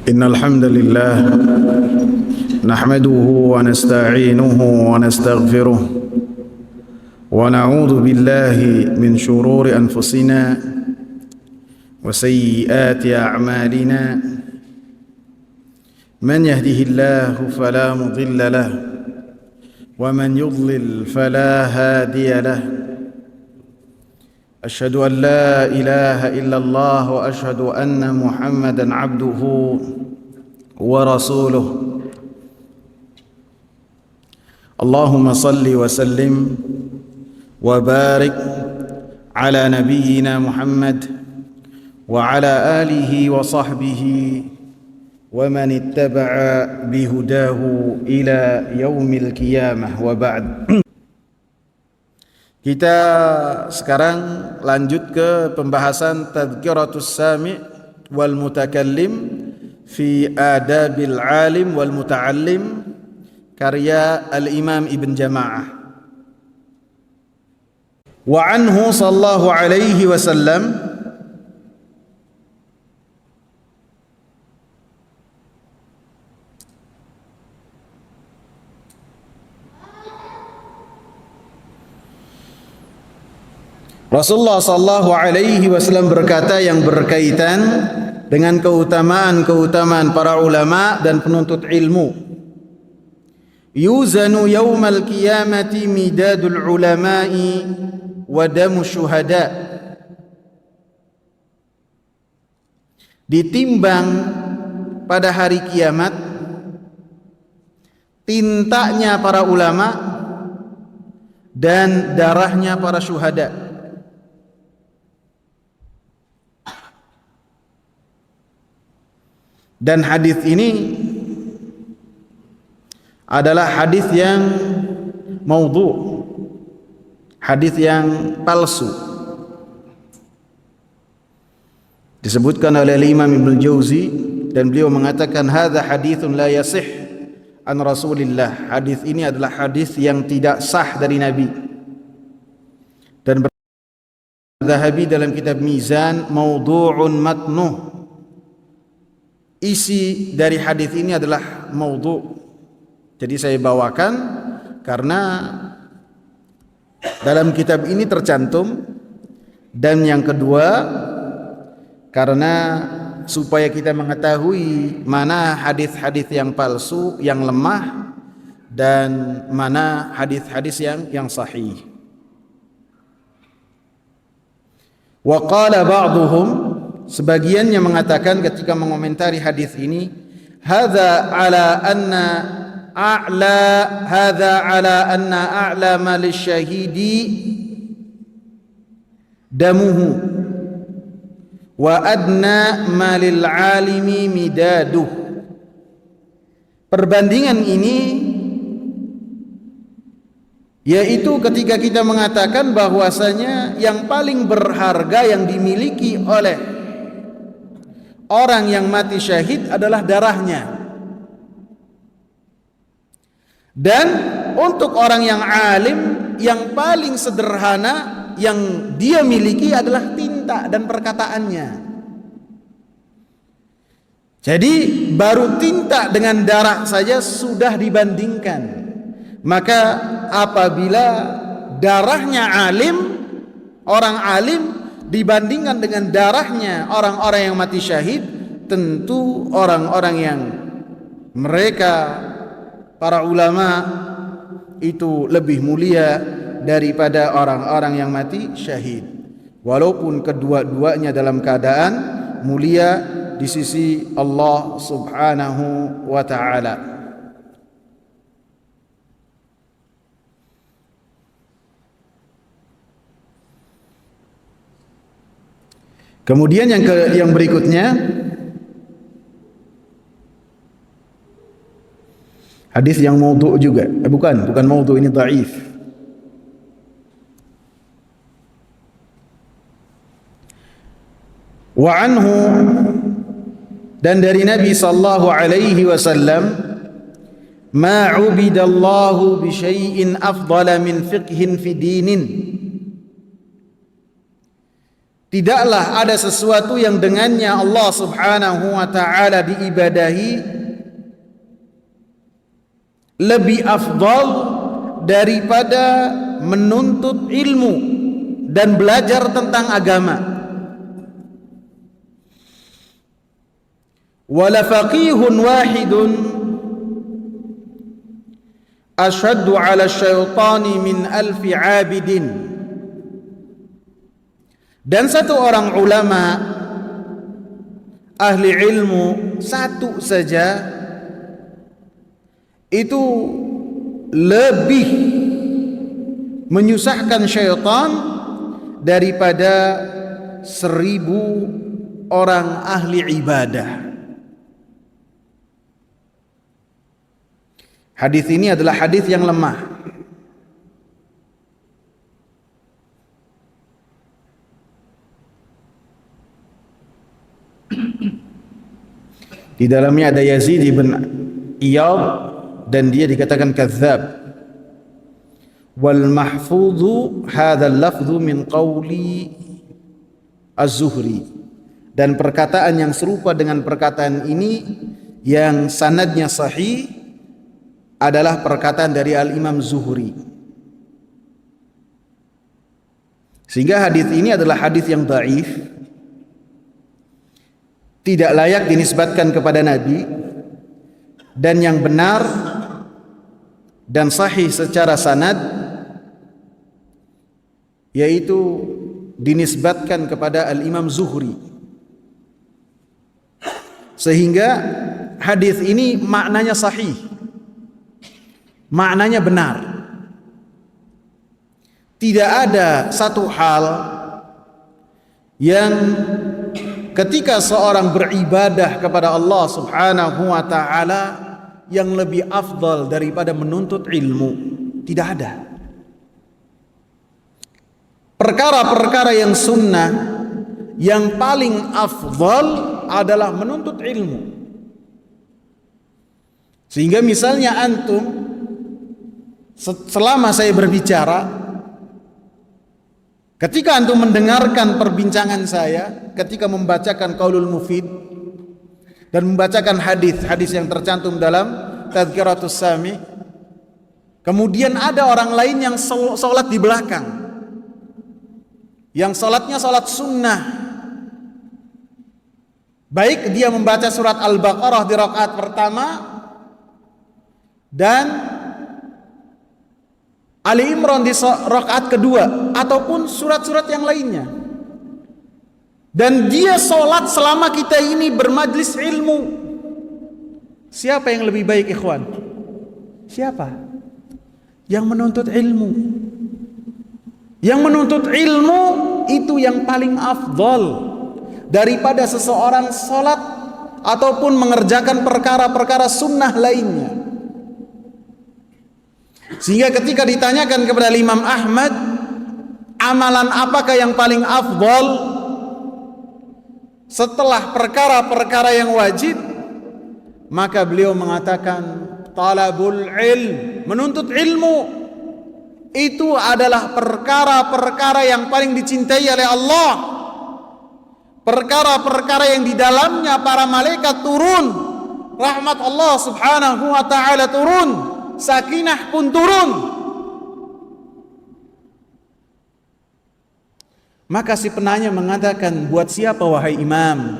إن الحمد لله نحمده ونستعينه ونستغفره ونعوذ بالله من شرور أنفسنا وسيئات أعمالنا من يهده الله فلا مضل له ومن يضلل فلا هادي له أشهد أن لا إله إلا الله وأشهد أن محمدًا عبده ورسوله اللهم صل وسلم وبارك على نبينا محمد وعلى آله وصحبه ومن اتبع بهداه إلى يوم القيامة وبعد. Kita sekarang lanjut ke pembahasan Tadhkiratus Sami' wal Mutakallim fi Adabil Alim wal Muta'allim karya Al-Imam Ibn Jama'ah. Wa anhu sallallahu alaihi wasallam Rasulullah sallallahu alaihi wasallam berkata yang berkaitan dengan keutamaan-keutamaan para ulama dan penuntut ilmu. Yuzanu yaumal qiyamati midadul ulama'i wa damu syuhada. Ditimbang pada hari kiamat tintanya para ulama dan darahnya para syuhada. Dan hadis ini adalah hadis yang maudhu', hadis yang palsu. Disebutkan oleh Imam Ibn Jauzi dan beliau mengatakan hadza haditsun la yasih an Rasulillah. Hadis ini adalah hadis yang tidak sah dari Nabi. Dan Zahabi dalam kitab Mizan maudhu'un matnuh. Isi dari hadis ini adalah maudhu'. Jadi saya bawakan karena dalam kitab ini tercantum, dan yang kedua karena supaya kita mengetahui mana hadis-hadis yang palsu, yang lemah, dan mana hadis-hadis yang sahih. Wa qala ba'dhum, sebagiannya mengatakan ketika mengomentari hadis ini, hadza ala anna a'lama lisyahidi damuhu wa adna ma lil alimi midaduh. Perbandingan ini yaitu ketika kita mengatakan bahwasanya yang paling berharga yang dimiliki oleh orang yang mati syahid adalah darahnya, dan untuk orang yang alim yang paling sederhana yang dia miliki adalah tinta dan perkataannya. Jadi baru tinta dengan darah saja sudah dibandingkan. Maka apabila darahnya alim, orang alim dibandingkan dengan darahnya orang-orang yang mati syahid, tentu orang-orang yang mereka para ulama itu lebih mulia daripada orang-orang yang mati syahid, walaupun kedua-duanya dalam keadaan mulia di sisi Allah Subhanahu wa ta'ala. Kemudian yang berikutnya hadis yang maudhu' juga. Bukan maudhu', ini dhaif. Wa anhu, dan dari Nabi sallallahu alaihi wasallam, ma 'ubidallahu bi syai'in afdala min fiqhin fi dinin. tidaklah ada sesuatu yang dengannya Allah Subhanahu wa taala diibadahi lebih afdal daripada menuntut ilmu dan belajar tentang agama. Wala faqihun wahidun ashaddu ala syaitani min alfi abidin. Dan satu orang ulama ahli ilmu satu saja itu lebih menyusahkan syaitan daripada 1000 orang ahli ibadah. Hadis ini adalah hadis yang lemah. Di dalamnya ada Yazid bin Iyad dan dia dikatakan kadzdzab. Wal mahfudhu hadzal lafdhu min qawli Az-Zuhri. Dan perkataan yang serupa dengan perkataan ini yang sanadnya sahih adalah perkataan dari Al-Imam Zuhri. Sehingga hadis ini adalah hadis yang dhaif, tidak layak dinisbatkan kepada Nabi, dan yang benar dan sahih secara sanad yaitu dinisbatkan kepada Al-Imam Zuhri. Sehingga hadis ini maknanya sahih, maknanya benar. Tidak ada satu hal yang ketika seorang beribadah kepada Allah Subhanahu wa taala yang lebih afdal daripada menuntut ilmu. Tidak ada. Perkara-perkara yang sunnah yang paling afdal adalah menuntut ilmu. Sehingga misalnya antum selama saya berbicara, ketika antum mendengarkan perbincangan saya, ketika membacakan Qaulul Mufid dan membacakan hadis-hadis yang tercantum dalam Tadhkiratus Sami, kemudian ada orang lain yang sholat di belakang, yang sholatnya sholat sunnah, baik dia membaca surat Al-Baqarah di rakaat pertama dan Ali Imran di rakaat kedua ataupun surat-surat yang lainnya, dan dia sholat selama kita ini bermajlis ilmu. Siapa yang lebih baik, ikhwan? Siapa? Yang menuntut ilmu. Yang menuntut ilmu itu yang paling afdal daripada seseorang sholat ataupun mengerjakan perkara-perkara sunnah lainnya. Sehingga ketika ditanyakan kepada Imam Ahmad, amalan apakah yang paling afdal setelah perkara-perkara yang wajib, maka beliau mengatakan talabul ilm, menuntut ilmu. Itu adalah perkara-perkara yang paling dicintai oleh Allah, perkara-perkara yang di dalamnya para malaikat turun, rahmat Allah Subhanahu wa ta'ala turun, sakinah pun turun. Maka si penanya mengatakan, buat siapa wahai imam?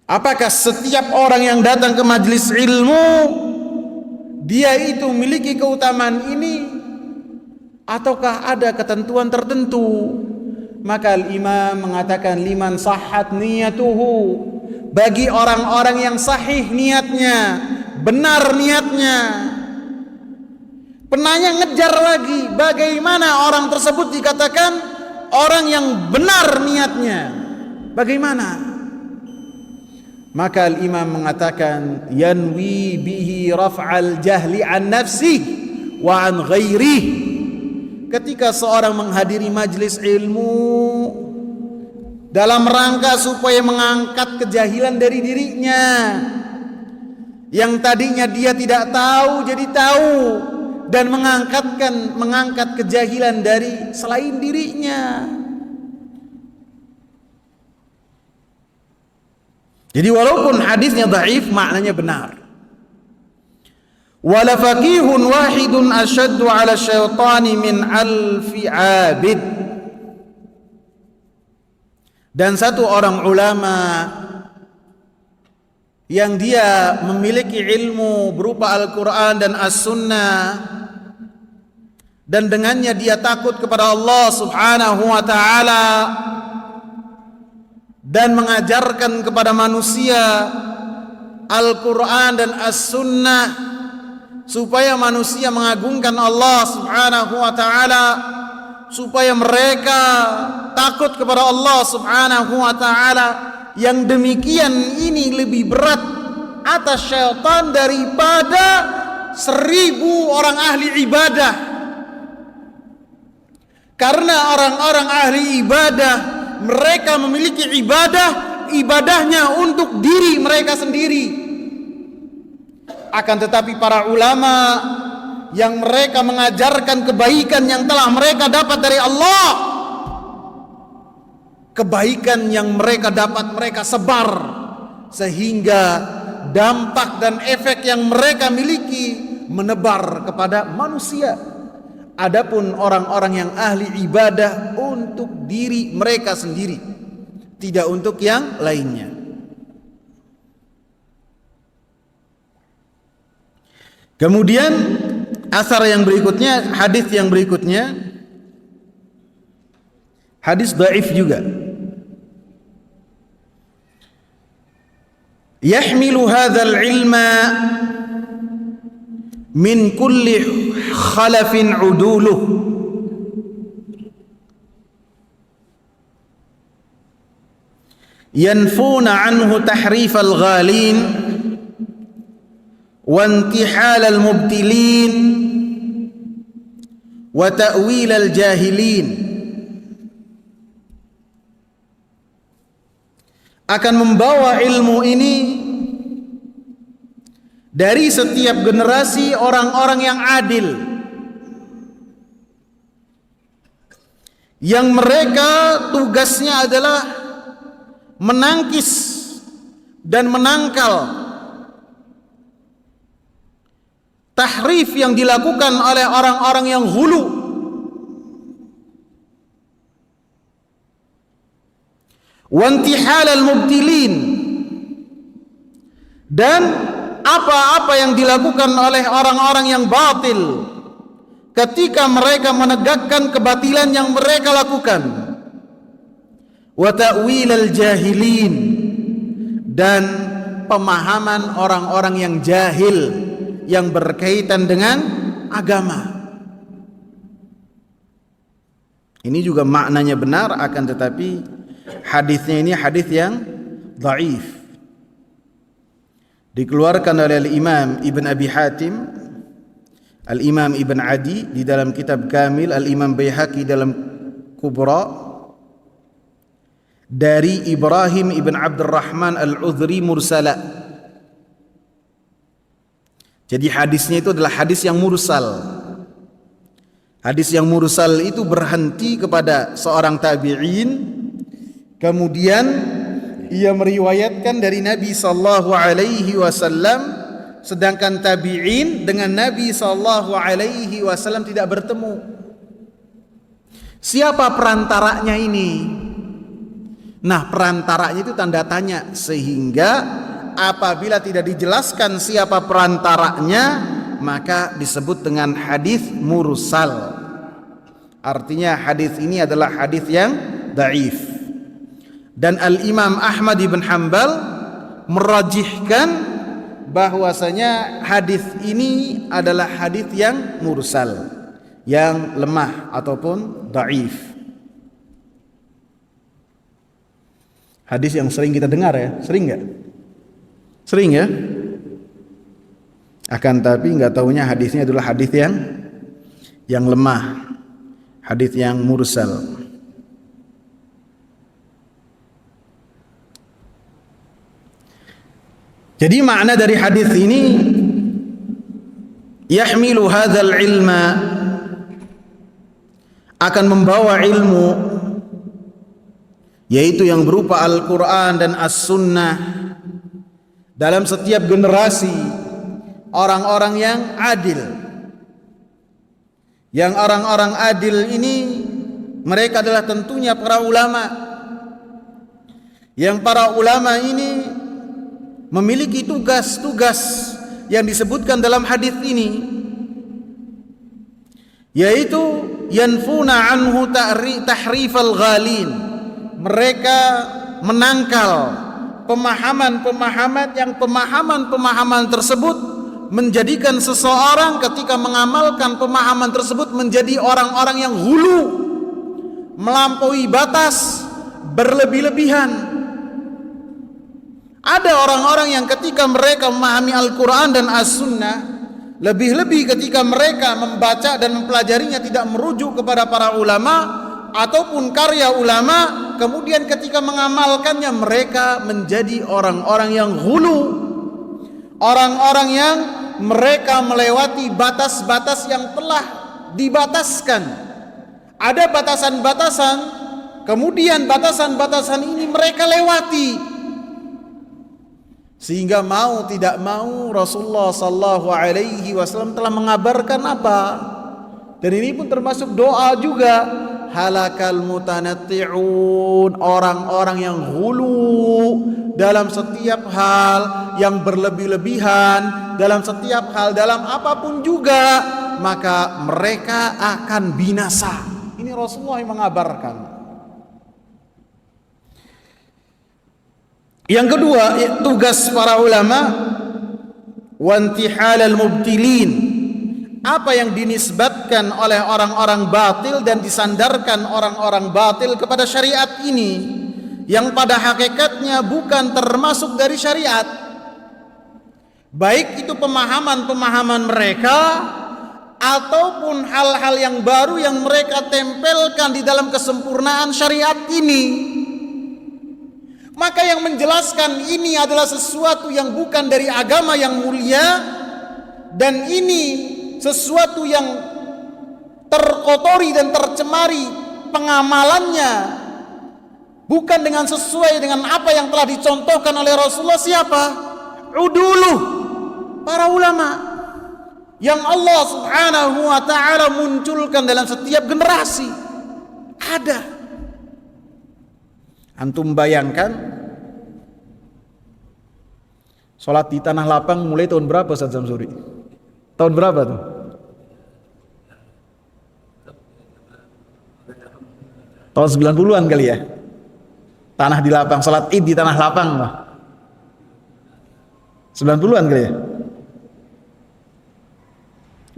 Apakah setiap orang yang datang ke majlis ilmu dia itu memiliki keutamaan ini, ataukah ada ketentuan tertentu? Maka imam mengatakan, liman sahhat niyatuhu, bagi orang-orang yang sahih niatnya, benar niatnya. Penanya ngejar lagi, bagaimana orang tersebut dikatakan orang yang benar niatnya? Bagaimana? Maka al-imam mengatakan, yanwi bihi raf'al jahli an nafsih wa an ghairih. Ketika seorang menghadiri majlis ilmu dalam rangka supaya mengangkat kejahilan dari dirinya, yang tadinya dia tidak tahu jadi tahu, dan mengangkat kejahilan dari selain dirinya. Jadi walaupun hadisnya dhaif, maknanya benar. Wala faqihun wahidun asyaddu 'ala syaitani min alfi 'abid. Dan satu orang ulama yang dia memiliki ilmu berupa Al-Quran dan As-Sunnah, dan dengannya dia takut kepada Allah Subhanahu wa ta'ala dan mengajarkan kepada manusia Al-Quran dan As-Sunnah supaya manusia mengagungkan Allah Subhanahu wa ta'ala, supaya mereka takut kepada Allah Subhanahu wa ta'ala. Yang demikian ini lebih berat atas syaitan daripada 1000 orang ahli ibadah. Karena orang-orang ahli ibadah, mereka memiliki ibadahnya untuk diri mereka sendiri. Akan tetapi para ulama yang mereka mengajarkan kebaikan yang telah mereka dapat dari Allah, kebaikan yang mereka dapat mereka sebar, sehingga dampak dan efek yang mereka miliki menebar kepada manusia. Adapun orang-orang yang ahli ibadah untuk diri mereka sendiri, tidak untuk yang lainnya. Kemudian asar yang berikutnya, hadis yang berikutnya, hadis dhaif juga. Yahmilu hadzal ilma min kulli khalafin uduluh. Yanfuna anhu tahrif al-ghalin wa intihal al-mubtilin wa ta'wil al-jahilin. Akan membawa ilmu ini dari setiap generasi orang-orang yang adil, yang mereka tugasnya adalah menangkis dan menangkal tahrif yang dilakukan oleh orang-orang yang hulu, wantihal al-mubtilin, dan apa-apa yang dilakukan oleh orang-orang yang batil ketika mereka menegakkan kebatilan yang mereka lakukan, wa ta'wil al-jahilin, dan pemahaman orang-orang yang jahil yang berkaitan dengan agama. Ini juga maknanya benar, akan tetapi hadisnya ini hadis yang dhaif. Dikeluarkan oleh Al-Imam Ibn Abi Hatim, Al-Imam Ibn Adi di dalam kitab Kamil, Al-Imam Baihaqi dalam Kubra, dari Ibrahim Ibn Abdurrahman Al-Udhri mursala. Jadi hadisnya itu adalah hadis yang mursal. Hadis yang mursal itu berhenti kepada seorang tabi'in, kemudian ia meriwayatkan dari Nabi sallallahu alaihi wasallam, sedangkan tabi'in dengan Nabi sallallahu alaihi wasallam tidak bertemu. Siapa perantaranya ini? Nah, perantaranya itu tanda tanya, sehingga apabila tidak dijelaskan siapa perantaranya, maka disebut dengan hadis mursal. Artinya hadis ini adalah hadis yang dhaif. Dan Al-Imam Ahmad ibn Hanbal merajihkan bahwasanya hadis ini adalah hadis yang mursal, yang lemah ataupun dhaif. Hadis yang sering kita dengar ya, sering nggak? Sering ya. Akan tapi nggak tahunya hadisnya adalah hadis yang lemah, hadis yang mursal. Jadi makna dari hadis ini, yahmilu hadzal ilma, akan membawa ilmu, yaitu yang berupa Al-Quran dan As-Sunnah, dalam setiap generasi orang-orang yang adil. Yang orang-orang adil ini mereka adalah tentunya para ulama. Yang para ulama ini memiliki tugas-tugas yang disebutkan dalam hadis ini, yaitu yanfuna anhu tahrifal ghalin. Mereka menangkal pemahaman-pemahaman yang pemahaman-pemahaman tersebut menjadikan seseorang ketika mengamalkan pemahaman tersebut menjadi orang-orang yang hulu, melampaui batas, berlebih-lebihan. Ada orang-orang yang ketika mereka memahami Al-Quran dan As-Sunnah, lebih-lebih ketika mereka membaca dan mempelajarinya tidak merujuk kepada para ulama ataupun karya ulama, kemudian ketika mengamalkannya mereka menjadi orang-orang yang hulu, orang-orang yang mereka melewati batas-batas yang telah dibataskan. Ada batasan-batasan, kemudian batasan-batasan ini mereka lewati, sehingga mau tidak mau Rasulullah sallallahu alaihi wasallam telah mengabarkan apa? Dan ini pun termasuk doa juga, halakal mutanatti'un, orang-orang yang hulu dalam setiap hal, yang berlebih-lebihan dalam setiap hal, dalam apapun juga, maka mereka akan binasa. Ini Rasulullah yang mengabarkan. Yang kedua, tugas para ulama, wantihal al-mubtilin, apa yang dinisbatkan oleh orang-orang batil dan disandarkan orang-orang batil kepada syariat ini, yang pada hakikatnya bukan termasuk dari syariat, baik itu pemahaman-pemahaman mereka ataupun hal-hal yang baru yang mereka tempelkan di dalam kesempurnaan syariat ini. Maka yang menjelaskan ini adalah sesuatu yang bukan dari agama yang mulia, dan ini sesuatu yang terkotori dan tercemari pengamalannya, bukan dengan sesuai dengan apa yang telah dicontohkan oleh Rasulullah. Siapa? Uduluh, para ulama yang Allah subhanahu wa ta'ala munculkan dalam setiap generasi. Ada. Antum bayangkan, sholat di tanah lapang mulai tahun berapa Ustaz Samsuri? Tahun berapa tuh? Tahun 90-an kali ya? Tanah di lapang, sholat id di tanah lapang 90-an kali ya?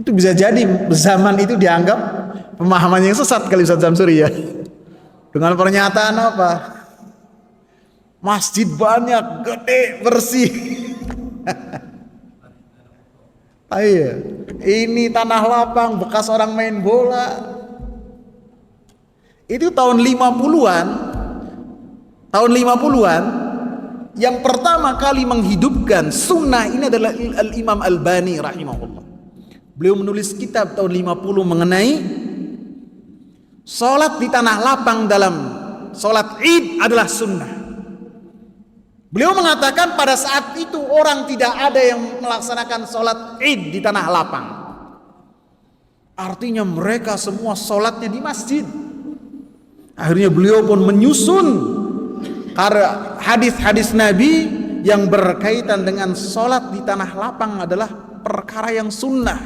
Itu bisa jadi zaman itu dianggap pemahaman yang sesat kali Ustaz Samsuri ya. Dengan pernyataan apa? Masjid banyak, gede, bersih. Ayo, ini tanah lapang bekas orang main bola. Itu tahun 50-an. Tahun 50-an yang pertama kali menghidupkan sunnah ini adalah Al-Imam Albani rahimahullah. Beliau menulis kitab tahun 50 mengenai salat di tanah lapang dalam salat Id adalah sunnah. Beliau mengatakan pada saat itu orang tidak ada yang melaksanakan sholat id di tanah lapang. Artinya mereka semua sholatnya di masjid. Akhirnya beliau pun menyusun hadis-hadis Nabi yang berkaitan dengan sholat di tanah lapang adalah perkara yang sunnah,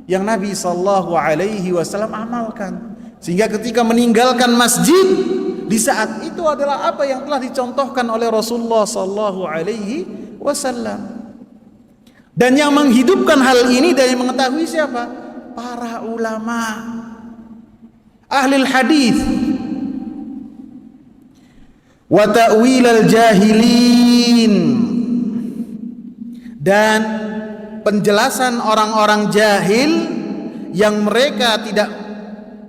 yang Nabi SAW amalkan. Sehingga ketika meninggalkan masjid, di saat itu adalah apa yang telah dicontohkan oleh Rasulullah sallallahu alaihi wasallam. Dan yang menghidupkan hal ini dan yang mengetahui siapa? Para ulama, ahli hadis. Wa ta'wil al-jahilin, dan penjelasan orang-orang jahil yang mereka tidak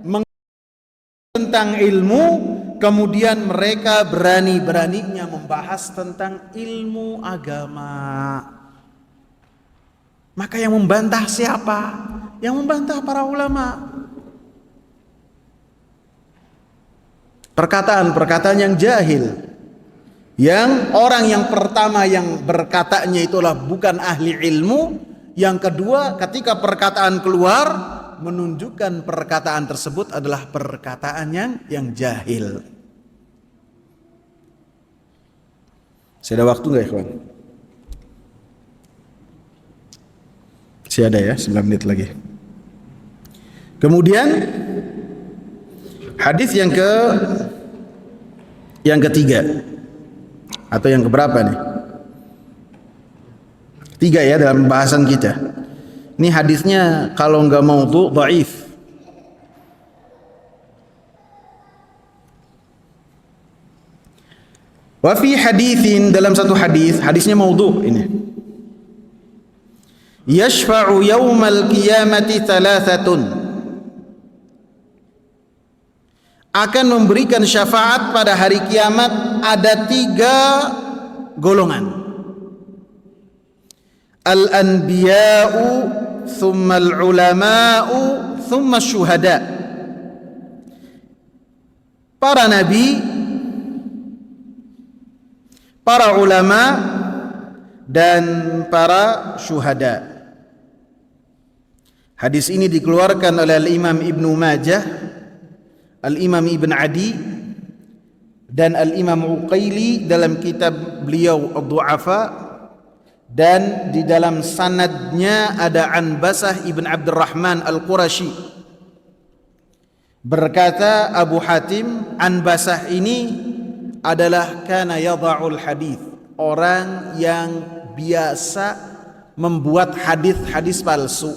mengerti tentang ilmu, kemudian mereka berani-beraninya membahas tentang ilmu agama. Maka yang membantah siapa? Yang membantah para ulama. Perkataan-perkataan yang jahil, Yang orang yang pertama yang berkatanya itulah bukan ahli ilmu, yang kedua ketika perkataan keluar menunjukkan perkataan tersebut adalah perkataan yang jahil. Masih ada waktu nggak, ikhwan? Masih ada ya, 9 menit lagi. Kemudian hadis yang ketiga atau yang keberapa nih? 3 ya dalam bahasan kita. Ini hadisnya kalau nggak maudhu, dhaif. Wa fi haditsin, dalam satu hadisnya maudhu ini. Yashfa'u yaumal qiyamati thalathatun, akan memberikan syafaat pada hari kiamat ada 3 golongan. Al-anbiya'u, thumma al-ulama'u, thumma syuhada. Para nabi, para ulama, dan para syuhada. Hadis ini dikeluarkan oleh Al-Imam Ibnu Majah, Al-Imam Ibn Adi, dan Al-Imam Uqaili dalam kitab beliau Ad-Du'afa, dan di dalam sanadnya ada Anbasah Ibn Abdurrahman Al-Qurashi. Berkata Abu Hatim, Anbasah ini adalah kana yadha'ul hadis, orang yang biasa membuat hadis-hadis palsu.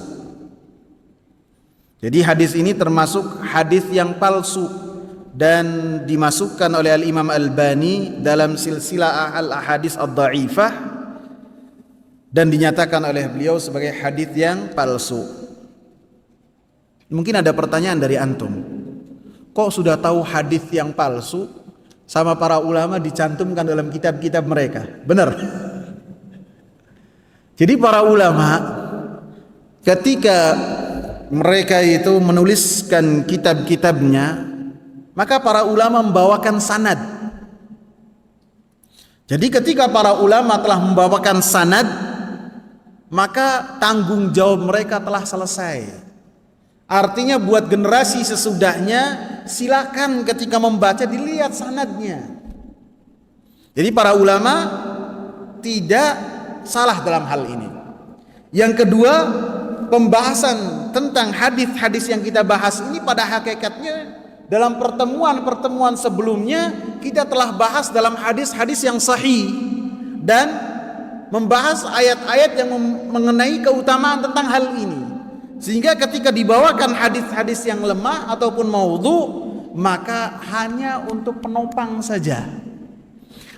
Jadi hadis ini termasuk hadis yang palsu dan dimasukkan oleh Al-Imam Albani dalam silsilah al-ahadits ad-dha'ifah dan dinyatakan oleh beliau sebagai hadis yang palsu. Mungkin ada pertanyaan dari antum, kok sudah tahu hadis yang palsu sama para ulama dicantumkan dalam kitab-kitab mereka? Benar. Jadi para ulama ketika mereka itu menuliskan kitab-kitabnya, maka para ulama membawakan sanad. Jadi ketika para ulama telah membawakan sanad, maka tanggung jawab mereka telah selesai. Artinya buat generasi sesudahnya, silakan ketika membaca dilihat sanadnya. Jadi para ulama tidak salah dalam hal ini. Yang kedua, pembahasan tentang hadis-hadis yang kita bahas ini pada hakikatnya dalam pertemuan-pertemuan sebelumnya kita telah bahas dalam hadis-hadis yang sahih dan membahas ayat-ayat yang mengenai keutamaan tentang hal ini. Sehingga ketika dibawakan hadis-hadis yang lemah ataupun maudhu, maka hanya untuk penopang saja.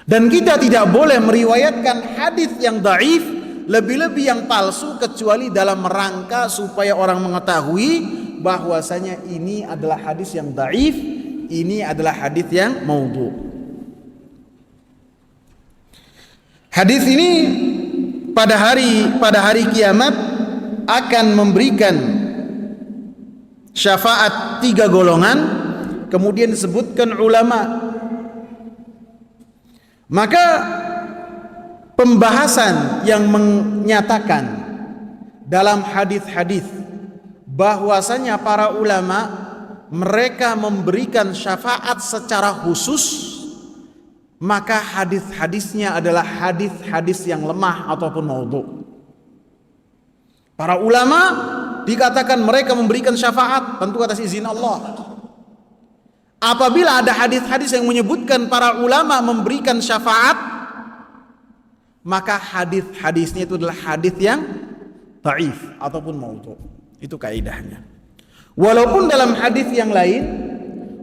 Dan kita tidak boleh meriwayatkan hadis yang dhaif, lebih-lebih yang palsu, kecuali dalam rangka supaya orang mengetahui bahwasanya ini adalah hadis yang dhaif, ini adalah hadis yang maudhu. Hadis ini pada hari kiamat akan memberikan syafaat 3 golongan, kemudian disebutkan ulama. Maka pembahasan yang menyatakan dalam hadis-hadis bahwasanya para ulama mereka memberikan syafaat secara khusus, maka hadis-hadisnya adalah hadis-hadis yang lemah ataupun maudhu. Para ulama dikatakan mereka memberikan syafaat tentu atas izin Allah. Apabila ada hadis-hadis yang menyebutkan para ulama memberikan syafaat, maka hadis-hadisnya itu adalah hadis yang dhaif ataupun maudhu. Itu kaidahnya. Walaupun dalam hadis yang lain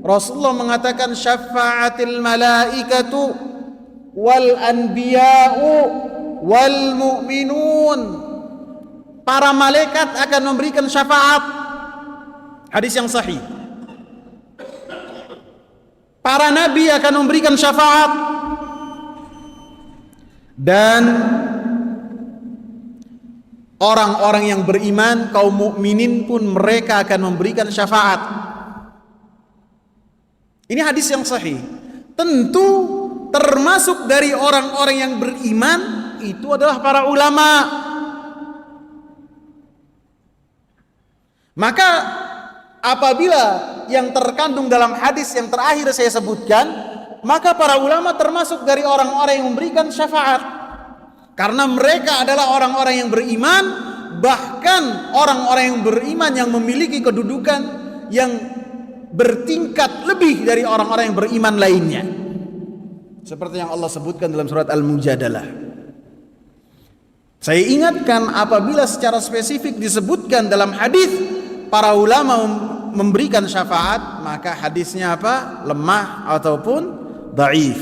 Rasulullah mengatakan syafa'atil malaikatu wal anbiya'u wal mu'minun. Para malaikat akan memberikan syafaat. Hadis yang sahih. Para nabi akan memberikan syafaat. Dan orang-orang yang beriman, kaum mukminin pun mereka akan memberikan syafaat. Ini hadis yang sahih. Tentu termasuk dari orang-orang yang beriman itu adalah para ulama. Maka apabila yang terkandung dalam hadis yang terakhir saya sebutkan, maka para ulama termasuk dari orang-orang yang memberikan syafaat, karena mereka adalah orang-orang yang beriman, bahkan orang-orang yang beriman yang memiliki kedudukan yang bertingkat lebih dari orang-orang yang beriman lainnya, seperti yang Allah sebutkan dalam surat Al-Mujadalah. Saya ingatkan, apabila secara spesifik disebutkan dalam hadis para ulama memberikan syafaat, maka hadisnya apa? Lemah ataupun dhaif.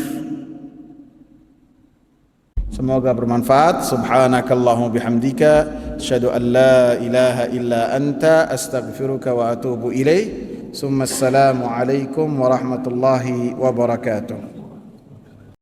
Semoga bermanfaat. Subhanakallahumma bihamdika asyhadu an la ilaha illa anta astaghfiruka wa atubu ilaik. Assalamu alaikum warahmatullahi wabarakatuh.